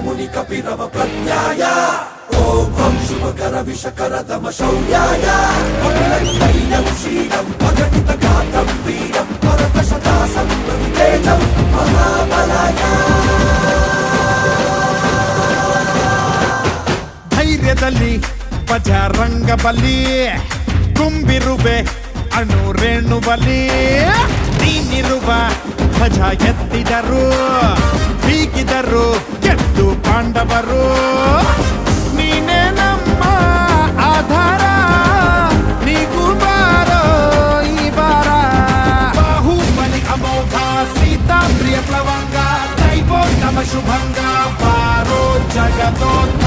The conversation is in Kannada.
ಮುನಿ ಕಪಿರವ ಪ್ರತ್ಯಾಯ ಓಂ ಶುಭಕರ ವಿಷಕರ ದಮ ಶೌರ್ಯಾಯ ತೈಲಂ ಶ್ರೀರಂ ಅಘಟಿತ ಗಾತ್ರಂ ವೀರಂ ಪರತಶತಾಸಂ ತೇಜಂ ಮಹಾಬಲಾಯ. ಧೈರ್ಯದಲ್ಲಿ ಬಜರಂಗ ಬಲಿ, ತುಂಬಿರುವೆ ಅಣುರೇಣು ಬಲಿ. ನೀನಿರುವ ಧ್ವಜ ಎತ್ತಿದರು, ಬೀಗಿದರು ಗೆದ್ದು ಪಾಂಡವರು. ನೀನೇ ನಮ್ಮ ಆಧಾರ, ನೀಗೂ ಬಾರೋ ಈ ಬಾರ. ಬಾಹುಬಲಿ ಅಮೋಘ ಸೀತಾ ಪ್ರಿಯ ಪ್ಲವಂಗ, ದೈವೋತ್ತಮ ಶುಭಂಗ ಬಾರೋ ಜಗದೋತ್ತ